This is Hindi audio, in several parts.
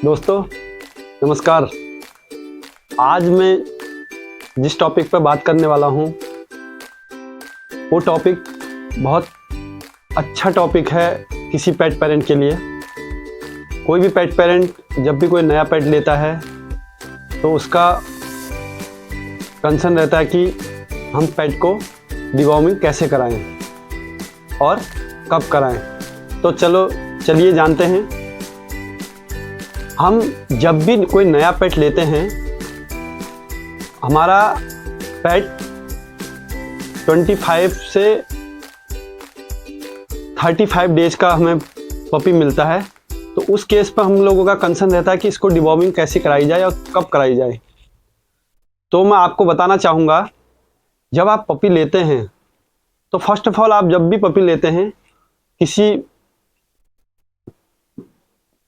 दोस्तों नमस्कार। आज मैं जिस टॉपिक पर बात करने वाला हूँ वो टॉपिक बहुत अच्छा टॉपिक है किसी पेट पेरेंट के लिए। कोई भी पेट पेरेंट जब भी कोई नया पेट लेता है तो उसका कंसर्न रहता है कि हम पेट को डिवॉर्मिंग कैसे कराएं और कब कराएं। तो चलिए जानते हैं। हम जब भी कोई नया पेट लेते हैं, हमारा पेट 25 से 35 डेज का हमें पपी मिलता है। तो उस केस पर हम लोगों का कंसर्न रहता है कि इसको डिवॉर्मिंग कैसे कराई जाए और कब कराई जाए। तो मैं आपको बताना चाहूँगा, जब आप पपी लेते हैं तो फर्स्ट ऑफ ऑल आप जब भी पपी लेते हैं किसी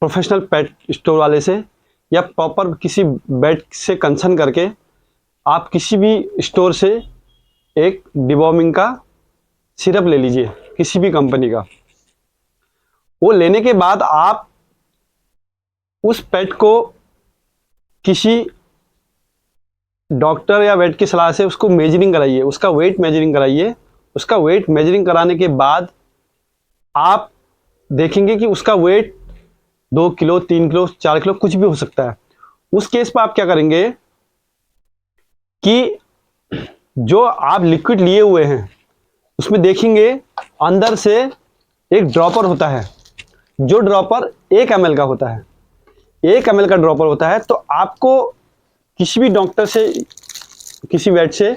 प्रोफेशनल पेट स्टोर वाले से या प्रॉपर किसी वेट से कंसर्न करके आप किसी भी स्टोर से एक डिवॉर्मिंग का सिरप ले लीजिए, किसी भी कंपनी का। वो लेने के बाद आप उस पेट को किसी डॉक्टर या वेट की सलाह से उसको मेजरिंग कराइए, उसका वेट मेजरिंग कराइए। उसका वेट मेजरिंग कराने के बाद आप देखेंगे कि उसका वेट 2 किलो, 3 किलो, 4 किलो कुछ भी हो सकता है। उस केस पर आप क्या करेंगे कि जो आप लिक्विड लिए हुए हैं उसमें देखेंगे अंदर से एक ड्रॉपर होता है। जो ड्रॉपर 1 ml का होता है, 1 ml का ड्रॉपर होता है। तो आपको किसी भी डॉक्टर से, किसी वेट से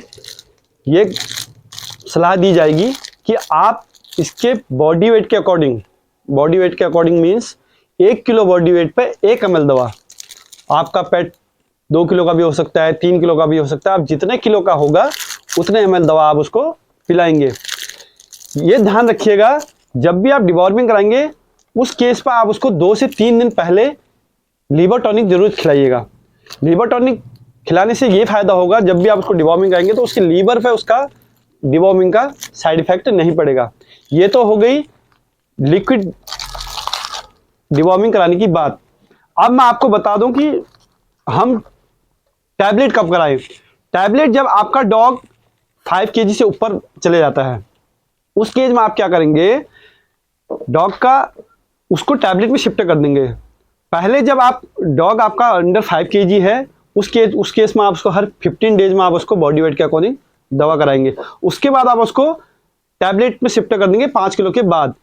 ये सलाह दी जाएगी कि आप इसके बॉडी वेट के according means 1 kilo body weight पे 1 ml दवा। आपका पेट 2 किलो का भी हो सकता है, 3 किलो का भी हो सकता है। आप जितने किलो का होगा उतने ml दवा आप उसको पिलाएंगे। ये ध्यान रखिएगा, जब भी आप डिवॉर्मिंग कराएंगे उस केस पर आप उसको 2 से 3 दिन पहले लीवर टॉनिक जरूर खिलाइएगा। लीवर टॉनिक खिलाने से ये फायदा होगा, जब भी आप उसको डिवॉर्मिंग कराएंगे तो उसके लीवर पे उसका डिवॉर्मिंग का साइड इफेक्ट नहीं पड़ेगा। ये तो हो गई लिक्विड डिवॉर्मिंग कराने की बात। अब मैं आपको बता दूं कि हम टैबलेट कब कराएं। टैबलेट जब आपका डॉग 5 kg से ऊपर चले जाता है, उस केज में आप क्या करेंगे, डॉग का उसको टैबलेट में शिफ्ट कर देंगे। पहले जब आप डॉग आपका अंडर 5 kg है, उस केस में आप उसको हर 15 डेज में आप उसको बॉडी वेट के अकॉर्डिंग दवा कराएंगे। उसके बाद आप उसको टैबलेट में शिफ्ट कर देंगे 5 किलो के बाद।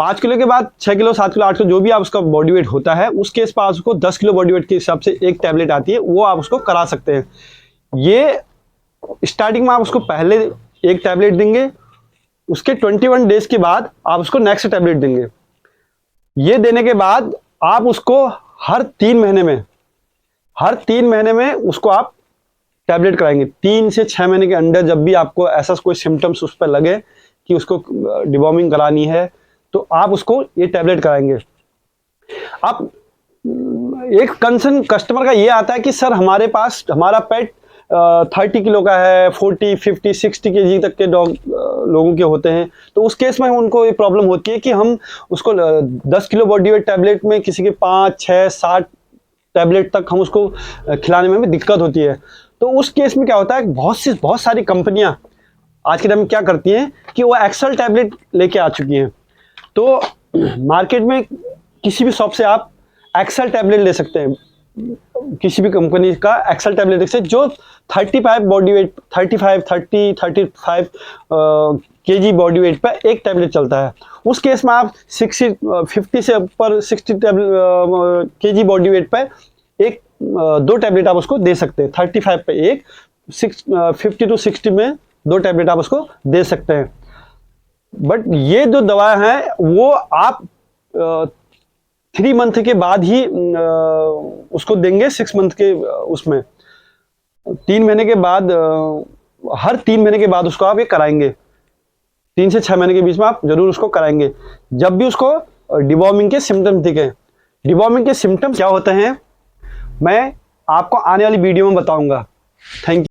5 किलो के बाद 6 किलो, 7 किलो, 8 किलो जो भी आप उसका बॉडी वेट होता है, उस केस पर आप उसको 10 किलो बॉडी वेट के हिसाब से एक टैबलेट आती है, वो आप उसको करा सकते हैं। ये स्टार्टिंग में आप उसको पहले एक टैबलेट देंगे, उसके 21 डेज के बाद आप उसको नेक्स्ट टैबलेट देंगे। ये देने के बाद आप उसको हर 3 महीने में उसको आप टैबलेट कराएंगे। 3 से 6 महीने के अंदर जब भी आपको ऐसा कोई सिम्टम्स उस पर लगे कि उसको डिवॉर्मिंग करानी है तो आप उसको ये टैबलेट कराएंगे। अब एक कंसर्न कस्टमर का ये आता है कि सर हमारा पेट 30 किलो का है, 40, 50, 60 kg तक के डॉग लोगों के होते हैं। तो उस केस में उनको ये प्रॉब्लम होती है कि हम उसको 10 किलो बॉडी वेट टैबलेट में किसी के 5, 6, 7 टैबलेट तक हम उसको खिलाने में भी दिक्कत होती है। तो उस केस में क्या होता है, बहुत सारी कंपनियां आज के टाइम में क्या करती हैं कि वो एक्सेल टैबलेट लेके आ चुकी हैं। तो मार्केट में किसी भी शॉप से आप एक्सेल टैबलेट ले सकते हैं, किसी भी कंपनी का एक्सेल टैबलेट देख सकते, जो 35 body weight, 35 kg body weight पर एक टैबलेट चलता है। उस केस में आप 50 से ऊपर 60 kg बॉडी वेट पर 2 टैबलेट आप उसको दे सकते हैं। 35 पे एक, 50 to 60 में 2 टैबलेट आप उसको दे सकते हैं। बट ये जो दवा है वो आप 3 मंथ के बाद ही उसको देंगे। 6 मंथ के उसमें 3 महीने के बाद, हर 3 महीने के बाद उसको आप ये कराएंगे। 3 से 6 महीने के बीच में आप जरूर उसको कराएंगे, जब भी उसको डिवॉर्मिंग के सिम्टम्स दिखें। डिवॉर्मिंग के सिम्टम्स क्या होते हैं मैं आपको आने वाली वीडियो में बताऊंगा। Thank you.